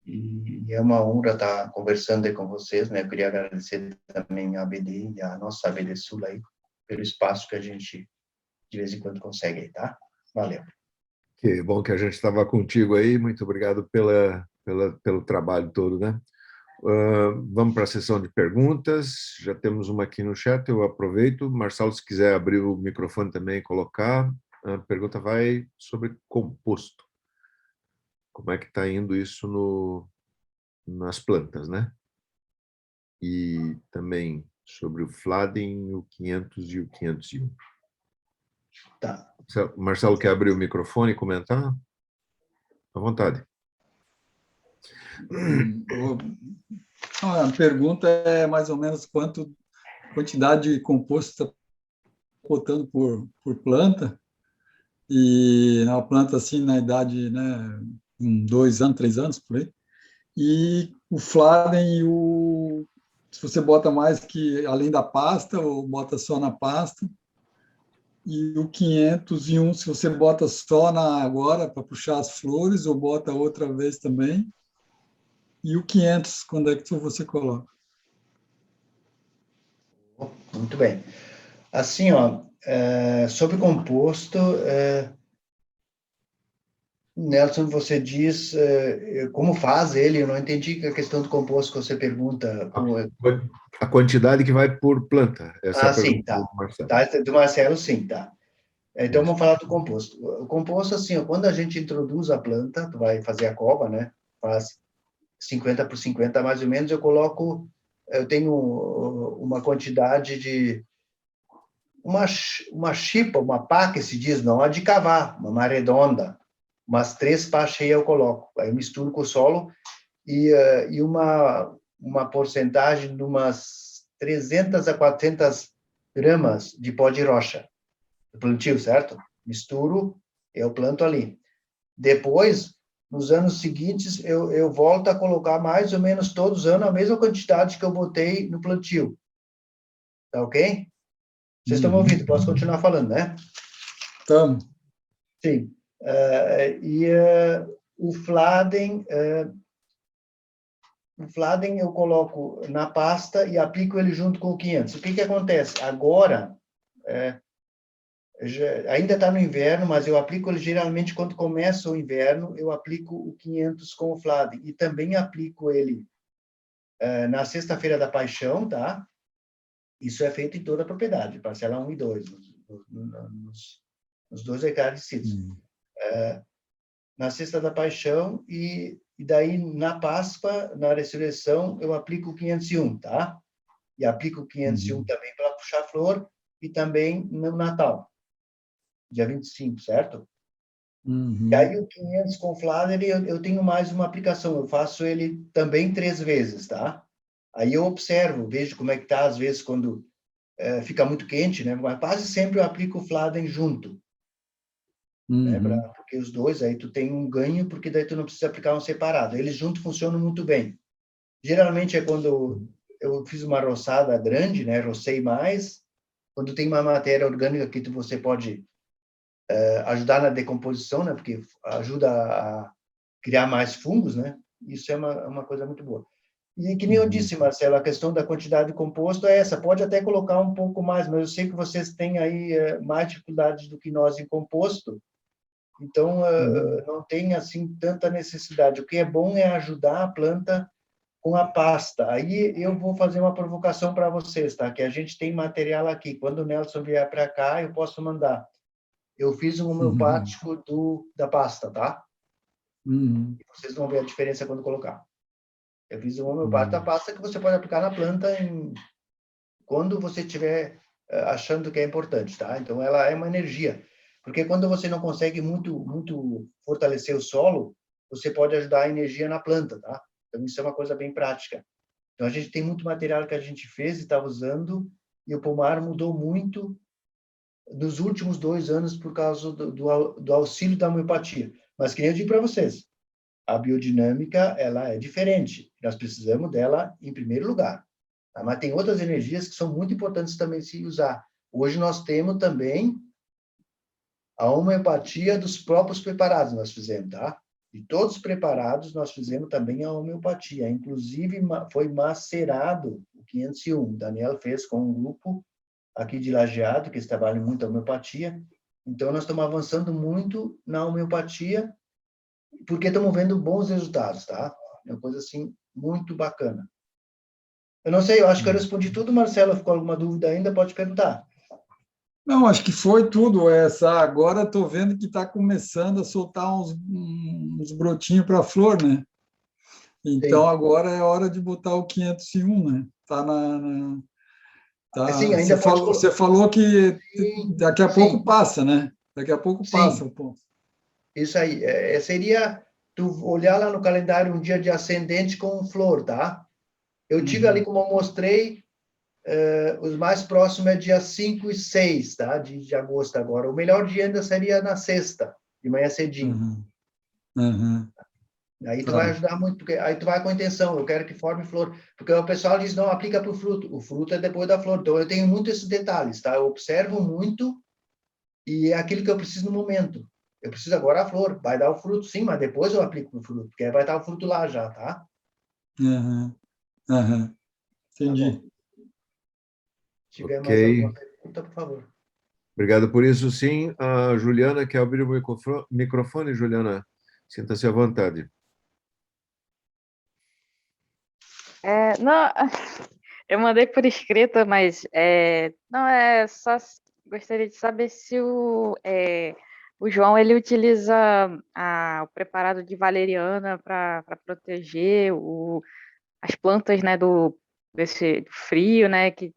e é uma honra estar conversando aí com vocês, né? Eu queria agradecer também a ABD e a nossa ABD Sul aí pelo espaço que a gente de vez em quando consegue aí, tá? Valeu. Que bom que a gente estava contigo aí. Muito obrigado pelo trabalho todo, né? Vamos para a sessão de perguntas. Já temos uma aqui no chat, eu aproveito. Marcelo, se quiser abrir o microfone também e colocar. A pergunta vai sobre composto. Como é que está indo isso nas plantas, né? E também sobre o Fladen, o 500 e o 501. Tá. Marcelo, quer abrir o microfone e comentar? À vontade. A pergunta é mais ou menos quantidade de composto está botando por planta, e na planta assim na idade, né, 2 anos, 3 anos por aí, e o Fladen e se você bota mais que além da pasta ou bota só na pasta, e o 501 se você bota só na agora para puxar as flores ou bota outra vez também, e o 500 quando é que você coloca? Muito bem. Assim, ó, sobre composto, Nelson, você diz como faz ele, eu não entendi a questão do composto que você pergunta. A quantidade que vai por planta. Essa é a Sim, pergunta tá. do Marcelo. Tá, do Marcelo, sim, tá. Então, Isso. vamos falar do composto. O composto, assim, ó, quando a gente introduz a planta, tu vai fazer a cova, né? Faz 50 por 50, mais ou menos, eu tenho uma quantidade de uma chipa, uma pá, que se diz, não a de cavar, uma redonda, umas 3 pás cheias eu coloco. Aí eu misturo com o solo e uma porcentagem de umas 300 a 400 gramas de pó de rocha, do plantio, certo? Misturo, eu planto ali. Depois, nos anos seguintes, eu volto a colocar mais ou menos todos os anos a mesma quantidade que eu botei no plantio. Tá ok? Vocês estão me ouvindo? Posso continuar falando, né? Estamos. Sim. O Fladen, eu coloco na pasta e aplico ele junto com o 500. O que que acontece? Agora, ainda está no inverno, mas eu aplico ele geralmente quando começa o inverno, eu aplico o 500 com o Fladen. E também aplico ele na Sexta-feira da Paixão, tá? Isso é feito em toda a propriedade, parcela 1 e 2, nos 2 hectares de sítios. Na Sexta da Paixão e daí na Páscoa, na Ressurreição, eu aplico o 501, tá? E aplico o 501 também para puxar flor e também no Natal, dia 25, certo? E aí o 500 com Flader, eu tenho mais uma aplicação, eu faço ele também 3 vezes, tá? Aí eu observo, vejo como é que tá, às vezes quando fica muito quente, né? Mas quase sempre eu aplico o Fladen junto, né? Porque os dois, aí tu tem um ganho, porque daí tu não precisa aplicar um separado. Eles juntos funcionam muito bem. Geralmente é quando eu fiz uma roçada grande, né? Rocei mais. Quando tem uma matéria orgânica que você pode ajudar na decomposição, né? Porque ajuda a criar mais fungos, né? Isso é uma coisa muito boa. E que nem eu disse, Marcelo, a questão da quantidade de composto é essa. Pode até colocar um pouco mais, mas eu sei que vocês têm aí mais dificuldades do que nós em composto. Então, não tem, assim, tanta necessidade. O que é bom é ajudar a planta com a pasta. Aí eu vou fazer uma provocação para vocês, tá? Que a gente tem material aqui. Quando o Nelson vier para cá, eu posso mandar. Eu fiz um homeopático da pasta, tá? E vocês vão ver a diferença quando colocar. Eu fiz um homeopático da pasta que você pode aplicar na planta quando você estiver achando que é importante, tá? Então, ela é uma energia. Porque quando você não consegue muito fortalecer o solo, você pode ajudar a energia na planta, tá? Então, isso é uma coisa bem prática. Então, a gente tem muito material que a gente fez e está usando, e o pomar mudou muito nos últimos 2 anos por causa do auxílio da homeopatia. Mas, que nem eu digo para vocês, a biodinâmica, ela é diferente. Nós precisamos dela em primeiro lugar. Tá? Mas tem outras energias que são muito importantes também se usar. Hoje nós temos também a homeopatia dos próprios preparados, nós fizemos, tá? De todos os preparados, nós fizemos também a homeopatia. Inclusive, foi macerado o 501. O Daniel fez com um grupo aqui de Lajeado, que eles trabalham muito a homeopatia. Então, nós estamos avançando muito na homeopatia, porque estamos vendo bons resultados, tá? É uma coisa, assim, muito bacana. Eu não sei, eu acho que eu respondi tudo, Marcelo. Ficou alguma dúvida ainda? Pode perguntar. Não, acho que foi tudo. Agora estou vendo que está começando a soltar uns brotinhos para flor, né? Então, Sim. agora é hora de botar o 501, né? Tá Sim, você ainda pode falou, colocar. você falou que Sim, daqui a pouco sim, passa, né? Daqui a pouco passa, sim. pô. Isso aí. Seria tu olhar lá no calendário um dia de ascendente com flor, tá? Eu tive ali, como eu mostrei, os mais próximos é dia 5 e 6, tá? De agosto agora. O melhor dia ainda seria na sexta, de manhã cedinho. Aí tu vai Tá. ajudar muito, porque aí tu vai com a intenção, eu quero que forme flor. Porque o pessoal diz, não, aplica para o fruto. O fruto é depois da flor. Então, eu tenho muito esses detalhes, tá? Eu observo muito e é aquilo que eu preciso no momento. Eu preciso agora a flor. Vai dar o fruto, sim, mas depois eu aplico no fruto, porque aí vai estar o fruto lá já, tá? Uhum. Tá bom. Entendi. Se tiver Ok. mais alguma pergunta, por favor. Obrigado por isso, sim. A Juliana quer abrir o microfone, Juliana. Sinta-se à vontade. Não, eu mandei por escrito, mas não é só gostaria de saber se o João ele utiliza o preparado de valeriana para proteger as plantas, né, do frio, né, que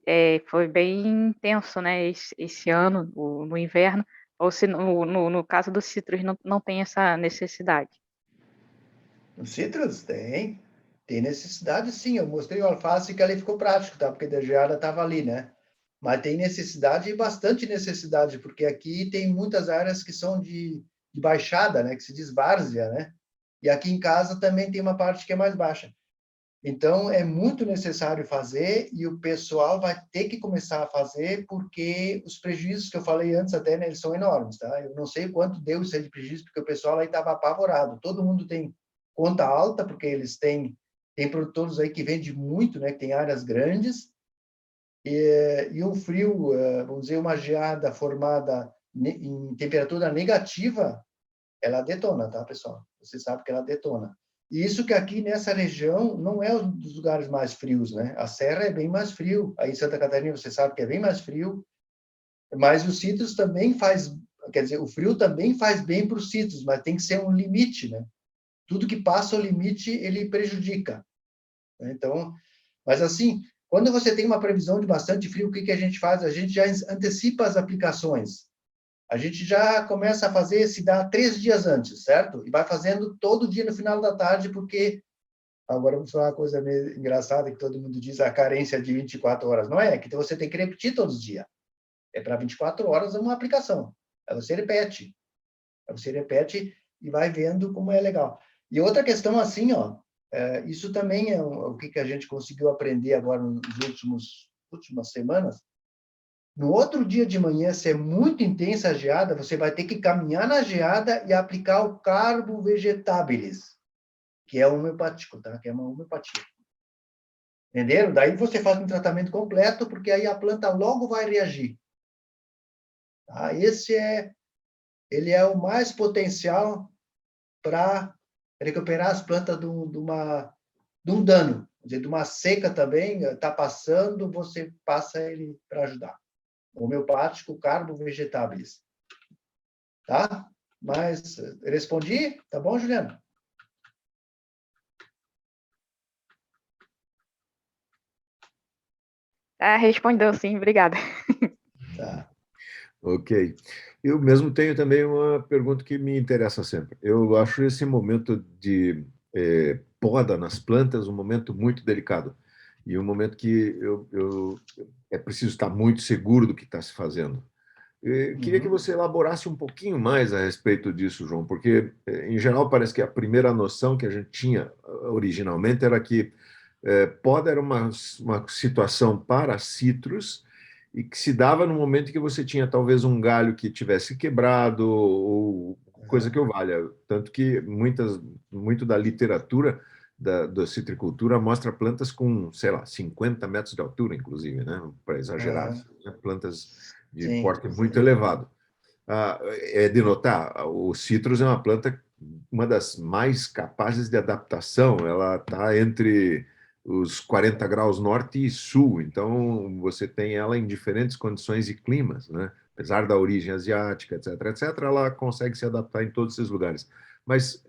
foi bem intenso, né, esse ano, no inverno, ou se no caso dos citros não tem essa necessidade. No citros tem necessidade, sim. Eu mostrei o alface que ali ficou prático, tá? Porque a geada estava ali, né? Mas tem necessidade e bastante necessidade, porque aqui tem muitas áreas que são de baixada, né? Que se diz várzea, né? E aqui em casa também tem uma parte que é mais baixa. Então, é muito necessário fazer e o pessoal vai ter que começar a fazer porque os prejuízos que eu falei antes até, né, eles são enormes, tá? Eu não sei quanto deu isso aí de prejuízo, porque o pessoal aí estava apavorado. Todo mundo tem conta alta, porque eles têm produtores aí que vendem muito, né, que tem áreas grandes, e um frio, vamos dizer, uma geada formada em temperatura negativa, ela detona, tá, pessoal? Você sabe que ela detona. E isso que aqui nessa região não é um dos lugares mais frios, né? A serra é bem mais frio. Aí em Santa Catarina você sabe que é bem mais frio, mas os citros também quer dizer, o frio também faz bem para os citros, mas tem que ser um limite, né? Tudo que passa o limite, ele prejudica. Então, mas assim, quando você tem uma previsão de bastante frio, o que a gente faz? A gente já antecipa as aplicações. A gente já começa a fazer, se dá 3 dias antes, certo? E vai fazendo todo dia no final da tarde, porque agora vamos falar uma coisa meio engraçada que todo mundo diz, a carência de 24 horas. Não é? Que você tem que repetir todos os dias. É para 24 horas uma aplicação. Aí você repete. Aí você repete e vai vendo como é legal. E outra questão assim, ó, isso também é o que a gente conseguiu aprender agora nos últimas semanas. No outro dia de manhã, se é muito intensa a geada, você vai ter que caminhar na geada e aplicar o carbo vegetabilis, que é homeopático, tá? Que é uma homeopatia. Entenderam? Daí você faz um tratamento completo, porque aí a planta logo vai reagir. Tá? Ele é o mais potencial para recuperar as plantas de um dano, quer dizer, de uma seca também, está passando, você passa ele para ajudar. Homeopático, carbo vegetabilis. Tá? Mas respondi? Tá bom, Juliana? Respondeu sim, obrigada. Tá. Ok. Eu mesmo tenho também uma pergunta que me interessa sempre. Eu acho esse momento de poda nas plantas um momento muito delicado e um momento que é preciso estar muito seguro do que está se fazendo. Queria que você elaborasse um pouquinho mais a respeito disso, João, porque, em geral, parece que a primeira noção que a gente tinha originalmente era que poda era uma situação para citros e que se dava no momento em que você tinha talvez um galho que tivesse quebrado ou coisa que o valha. Tanto que muito da literatura da citricultura mostra plantas com, sei lá, 50 metros de altura, inclusive, né? Para exagerar, né? Plantas de porte muito elevado. É de notar, o citrus é uma planta, uma das mais capazes de adaptação, ela está entre os 40 graus norte e sul, então você tem ela em diferentes condições e climas, né? Apesar da origem asiática, etc., ela consegue se adaptar em todos esses lugares. Mas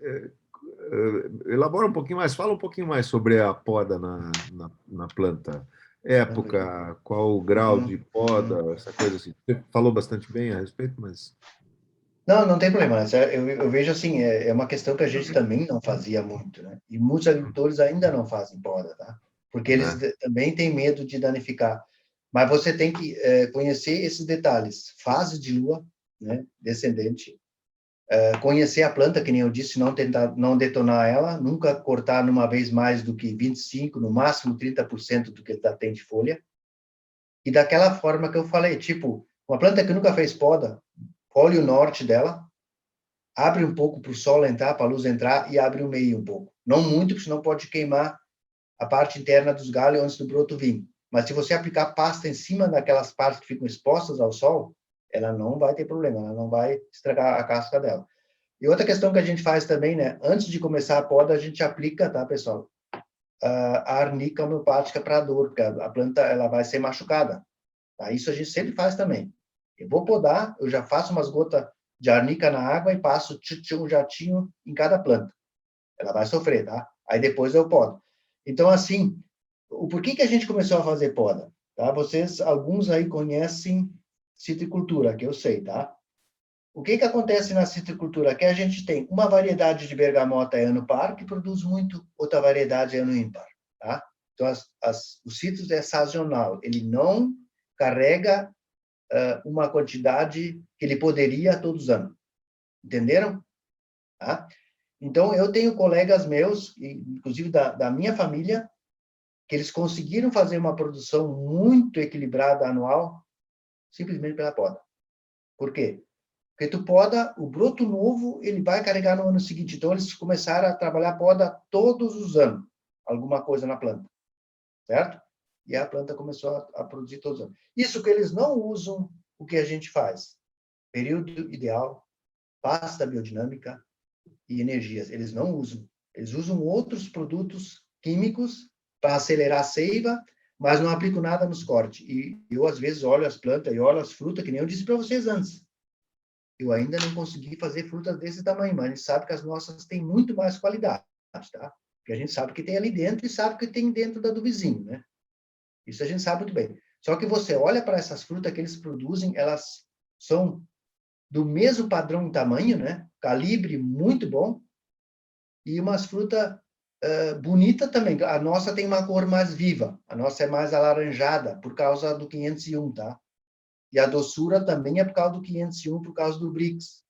elabora um pouquinho mais, fala um pouquinho mais sobre a poda na planta. Época, qual o grau de poda, essa coisa assim. Você falou bastante bem a respeito, mas... Não tem problema. Eu vejo assim, é uma questão que a gente também não fazia muito, né? E muitos agricultores ainda não fazem poda, tá? Porque eles também têm medo de danificar. Mas você tem que conhecer esses detalhes. Fase de lua, né? Descendente. Conhecer a planta, que nem eu disse, não detonar ela, nunca cortar numa vez mais do que 25%, no máximo 30% do que ela tem de folha. E daquela forma que eu falei, tipo, uma planta que nunca fez poda, olhe o norte dela, abre um pouco para o sol entrar, para a luz entrar, e abre o meio um pouco. Não muito, porque senão pode queimar a parte interna dos galhos antes do broto vir. Mas se você aplicar pasta em cima daquelas partes que ficam expostas ao sol, ela não vai ter problema, ela não vai estragar a casca dela. E outra questão que a gente faz também, né? Antes de começar a poda, a gente aplica, tá, pessoal? A arnica homeopática para dor, porque a planta ela vai ser machucada. Tá? Isso a gente sempre faz também. Eu vou podar, eu já faço umas gotas de arnica na água e passo um jatinho em cada planta. Ela vai sofrer, tá? Aí depois eu podo. Então, assim, por que a gente começou a fazer poda? Tá? Vocês, alguns aí conhecem citricultura, que eu sei, tá? O que acontece na citricultura? Que a gente tem uma variedade de bergamota ano par, que produz muito, outra variedade ano ímpar, tá? Então, o citros é sazonal, ele não carrega uma quantidade que ele poderia todos os anos. Entenderam? Tá? Então, eu tenho colegas meus, inclusive da minha família, que eles conseguiram fazer uma produção muito equilibrada anual, simplesmente pela poda. Por quê? Porque tu poda, o broto novo, ele vai carregar no ano seguinte. Então, eles começaram a trabalhar poda todos os anos, alguma coisa na planta, certo? E a planta começou a produzir todos os anos. Isso que eles não usam o que a gente faz. Período ideal, pasta biodinâmica e energias. Eles não usam. Eles usam outros produtos químicos para acelerar a seiva, mas não aplicam nada nos cortes. E eu, às vezes, olho as plantas e olho as frutas, que nem eu disse para vocês antes. Eu ainda não consegui fazer frutas desse tamanho, mas a gente sabe que as nossas têm muito mais qualidade, tá? Porque a gente sabe o que tem ali dentro e sabe o que tem dentro da do vizinho, né? Isso a gente sabe muito bem. Só que você olha para essas frutas que eles produzem, elas são do mesmo padrão em tamanho, né? Calibre muito bom. E umas frutas bonitas também. A nossa tem uma cor mais viva. A nossa é mais alaranjada, por causa do 501, tá? E a doçura também é por causa do 501, por causa do Brix.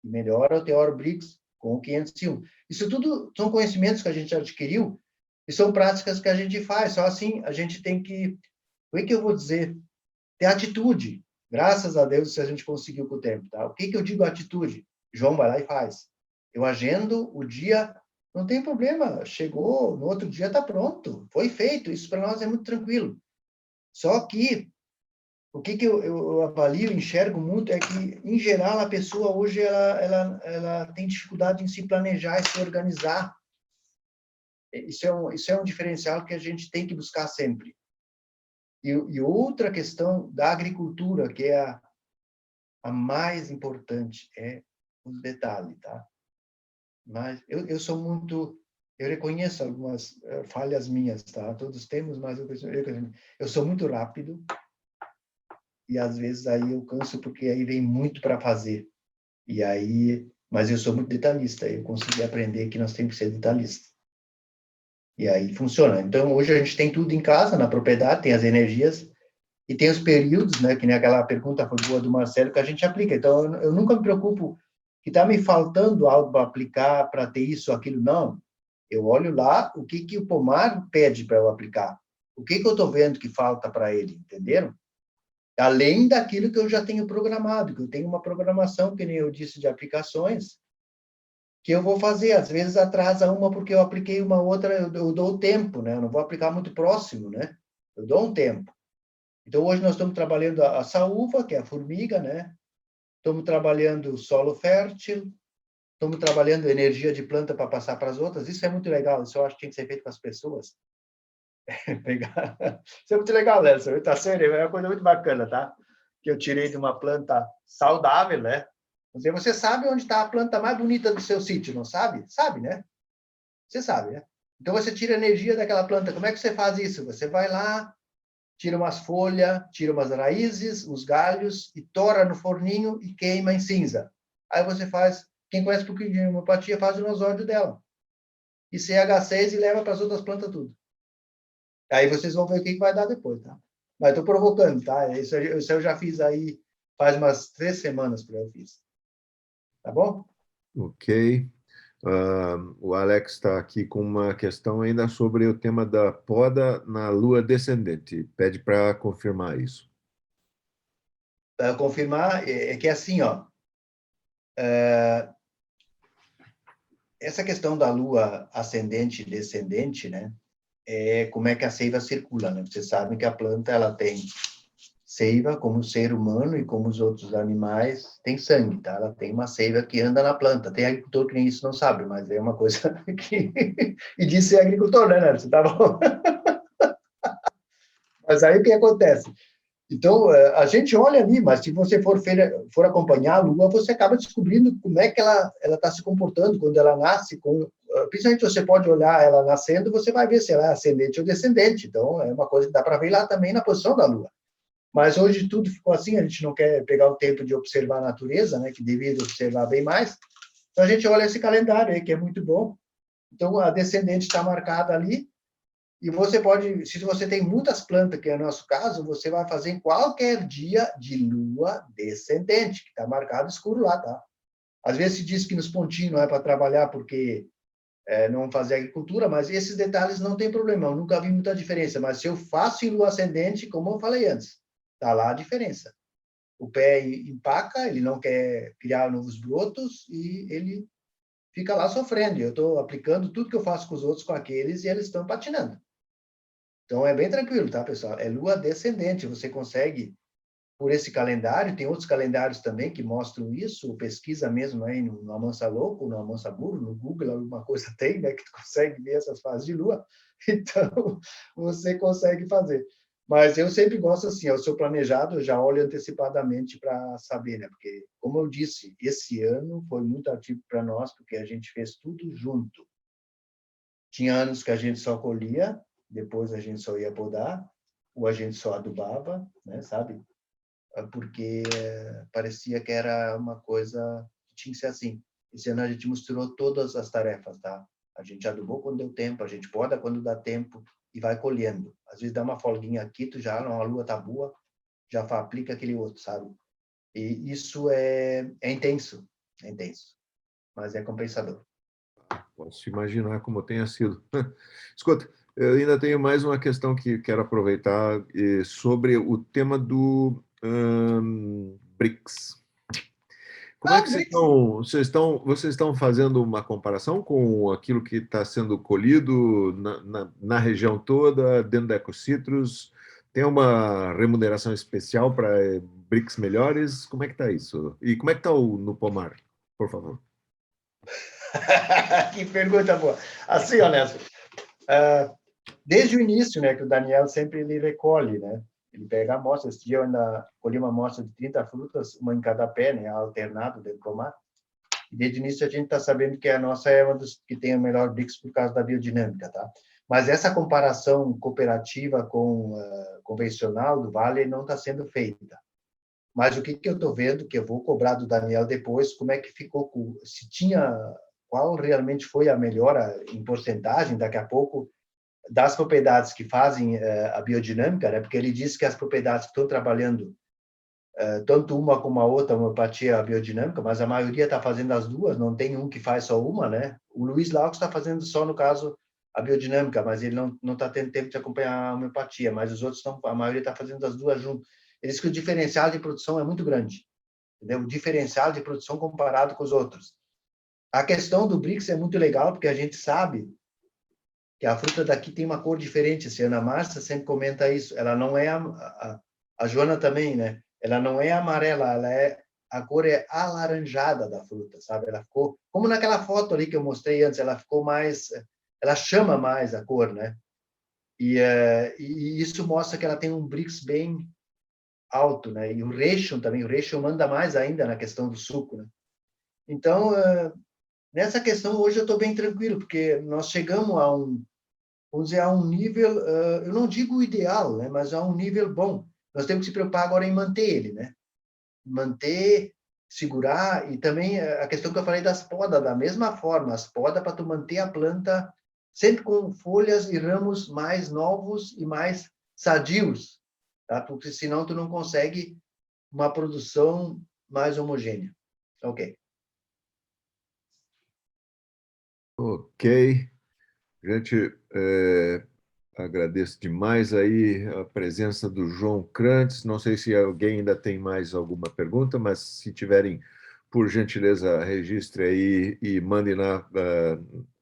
E melhora o teor Brix com o 501. Isso tudo são conhecimentos que a gente adquiriu e são práticas que a gente faz. Só assim, a gente tem que... O que eu vou dizer? Ter atitude. Graças a Deus, se a gente conseguiu com o tempo, tá? O que eu digo atitude? João vai lá e faz. Eu agendo o dia, não tem problema. Chegou, no outro dia está pronto. Foi feito. Isso para nós é muito tranquilo. Só que o que eu avalio, enxergo muito, é que, em geral, a pessoa hoje ela tem dificuldade em se planejar e se organizar. Isso é um diferencial que a gente tem que buscar sempre. E outra questão da agricultura, que é a mais importante, é os detalhes, tá? Mas eu sou muito... Eu reconheço algumas falhas minhas, tá? Todos temos, mas eu sou muito rápido. E às vezes aí eu canso porque aí vem muito para fazer. E aí, mas eu sou muito detalhista, eu consegui aprender que nós temos que ser detalhistas. E aí funciona. Então hoje a gente tem tudo em casa, na propriedade, tem as energias e tem os períodos, né, que nem aquela pergunta foi boa do Marcelo, que a gente aplica. Então eu nunca me preocupo que está me faltando algo para aplicar, para ter isso ou aquilo, não. Eu olho lá o que o pomar pede para eu aplicar. O que eu estou vendo que falta para ele, entenderam? Além daquilo que eu já tenho programado, que eu tenho uma programação, que nem eu disse, de aplicações, que eu vou fazer. Às vezes atrasa uma porque eu apliquei uma outra, eu dou tempo, né? Eu não vou aplicar muito próximo, né? Eu dou um tempo. Então, hoje nós estamos trabalhando a saúva, que é a formiga, né? Estamos trabalhando solo fértil, estamos trabalhando energia de planta para passar para as outras. Isso é muito legal, isso eu acho que tem que ser feito com as pessoas. Pegar. Isso é muito legal, né? Tá sério, é uma coisa muito bacana, tá? Que eu tirei de uma planta saudável, né? Você sabe onde está a planta mais bonita do seu sítio, não sabe? Sabe, né? Você sabe, né? Então você tira a energia daquela planta. Como é que você faz isso? Você vai lá, tira umas folhas, tira umas raízes, os galhos e tora no forninho e queima em cinza. Aí você faz, quem conhece um pouquinho de homeopatia faz o nosódio dela. E CH6 e leva para as outras plantas tudo. Aí vocês vão ver o que vai dar depois, tá? Mas estou provocando, tá? Isso eu já fiz aí faz umas 3 semanas que eu fiz. Tá bom? Ok. O Alex está aqui com uma questão ainda sobre o tema da poda na lua descendente. Pede para confirmar isso. Para confirmar, é que é assim, ó. Essa questão da lua ascendente e descendente, né? É como é que a seiva circula, né? Vocês sabem que a planta ela tem seiva, como o ser humano e como os outros animais, tem sangue, tá? Ela tem uma seiva que anda na planta. Tem agricultor que nem isso não sabe, mas é uma coisa que... E diz ser agricultor, né, Nelson? Tá bom? Mas aí o que acontece? Então, a gente olha ali, mas se você for acompanhar a Lua, você acaba descobrindo como é que ela está se comportando quando ela nasce. Principalmente você pode olhar ela nascendo, você vai ver se ela é ascendente ou descendente. Então, é uma coisa que dá para ver lá também na posição da Lua. Mas hoje tudo ficou assim, a gente não quer pegar o tempo de observar a natureza, né, que deveria observar bem mais. Então, a gente olha esse calendário aí, que é muito bom. Então, a descendente está marcada ali, e você pode, se você tem muitas plantas, que é o nosso caso, você vai fazer em qualquer dia de lua descendente, que está marcado escuro lá, tá? Às vezes se diz que nos pontinhos não é para trabalhar porque não fazer agricultura, mas esses detalhes não tem problema, eu nunca vi muita diferença. Mas se eu faço em lua ascendente, como eu falei antes, tá lá a diferença. O pé empaca, ele não quer criar novos brotos e ele fica lá sofrendo. Eu estou aplicando tudo que eu faço com os outros, com aqueles, e eles estão patinando. Então, é bem tranquilo, tá, pessoal? É lua descendente, você consegue, por esse calendário, tem outros calendários também que mostram isso, pesquisa mesmo aí no Amansa Louco, no Amansa Burro, no Google, alguma coisa tem, né, que tu consegue ver essas fases de lua, então, você consegue fazer. Mas eu sempre gosto assim, o seu planejado, eu já olho antecipadamente para saber, né, porque, como eu disse, esse ano foi muito ativo para nós, porque a gente fez tudo junto. Tinha anos que a gente só colhia, depois a gente só ia podar, ou a gente só adubava, né, sabe? Porque parecia que era uma coisa que tinha que ser assim. Esse ano a gente misturou todas as tarefas, tá? A gente adubou quando deu tempo, a gente poda quando dá tempo e vai colhendo. Às vezes dá uma folguinha aqui, tu já, não, a lua tá boa, já aplica aquele outro, sabe? E isso é intenso, mas é compensador. Posso imaginar como tenha sido. Escuta, eu ainda tenho mais uma questão que quero aproveitar sobre o tema do BRICS. Como é que vocês estão fazendo uma comparação com aquilo que está sendo colhido na região toda, dentro da Ecocitrus? Tem uma remuneração especial para BRICS melhores? Como é que está isso? E como é que está no pomar, por favor? Que pergunta boa. Assim, Nelson, desde o início, né, que o Daniel sempre ele recolhe, né? Ele pega amostras. Esse dia eu ainda colhi uma amostra de 30 frutas, uma em cada pé, né, alternado dentro do pomar. E desde o início a gente está sabendo que a nossa é uma dos que tem o melhor BRICS por causa da biodinâmica, tá? Mas essa comparação cooperativa com convencional do Vale não está sendo feita. Mas o que eu estou vendo, que eu vou cobrar do Daniel depois, como é que ficou, se tinha, qual realmente foi a melhora em porcentagem, daqui a pouco, das propriedades que fazem a biodinâmica, né? Porque ele disse que as propriedades que estão trabalhando, tanto uma como a outra, a homeopatia e a biodinâmica, mas a maioria está fazendo as duas, não tem um que faz só uma, né? O Luiz Laux está fazendo só, no caso, a biodinâmica, mas ele não está tendo tempo de acompanhar a homeopatia, mas os outros estão, a maioria está fazendo as duas juntas. Ele diz que o diferencial de produção é muito grande, entendeu? O diferencial de produção comparado com os outros. A questão do BRICS é muito legal, porque a gente sabe que a fruta daqui tem uma cor diferente. A Ana Márcia sempre comenta isso. Ela não é a Joana também, né? Ela não é amarela, a cor é alaranjada da fruta, sabe? Ela ficou como naquela foto ali que eu mostrei antes. Ela ficou mais, ela chama mais a cor, né? E isso mostra que ela tem um BRICS bem alto, né? E o ratio também, o ratio manda mais ainda na questão do suco, né? Então, nessa questão hoje eu estou bem tranquilo, porque nós chegamos vamos dizer, a um nível, eu não digo ideal, né? Mas a um nível bom. Nós temos que se preocupar agora em manter ele, né? Manter, segurar, e também a questão que eu falei das podas, da mesma forma, as podas para tu manter a planta sempre com folhas e ramos mais novos e mais sadios, tá? Porque senão tu não consegue uma produção mais homogênea. Ok. Ok. Gente, agradeço demais aí a presença do João Krantz. Não sei se alguém ainda tem mais alguma pergunta, mas se tiverem, por gentileza, registre aí e mandem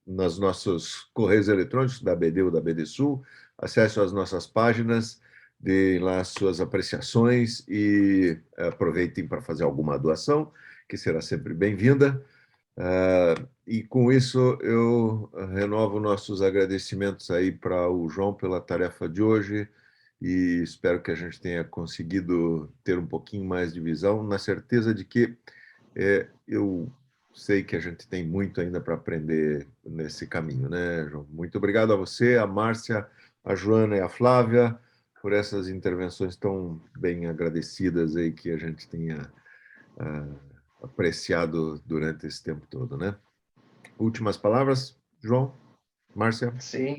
nas nossos correios eletrônicos da BD ou da BD Sul. Acesse as nossas páginas deem lá suas apreciações e aproveitem para fazer alguma doação, que será sempre bem-vinda. E com isso eu renovo nossos agradecimentos aí para o João pela tarefa de hoje e espero que a gente tenha conseguido ter um pouquinho mais de visão, na certeza de que eu sei que a gente tem muito ainda para aprender nesse caminho, né, João? Muito obrigado a você, a Márcia, a Joana e a Flávia por essas intervenções tão bem agradecidas aí que a gente tenha apreciado durante esse tempo todo, né? Últimas palavras, João? Márcia? Sim,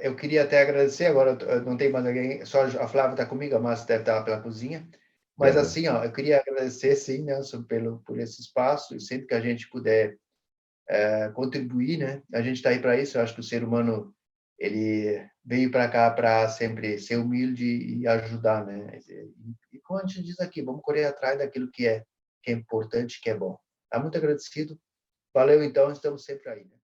eu queria até agradecer, agora não tem mais ninguém, só a Flávia está comigo, a Márcia deve estar pela cozinha, mas assim, ó, eu queria agradecer, sim, Nelson, por esse espaço, e sempre que a gente puder contribuir, né, a gente está aí para isso, eu acho que o ser humano, ele veio para cá para sempre ser humilde e ajudar, né, e como a gente diz aqui, vamos correr atrás daquilo que é importante, que é bom. Tá muito agradecido, valeu então, estamos sempre aí, né?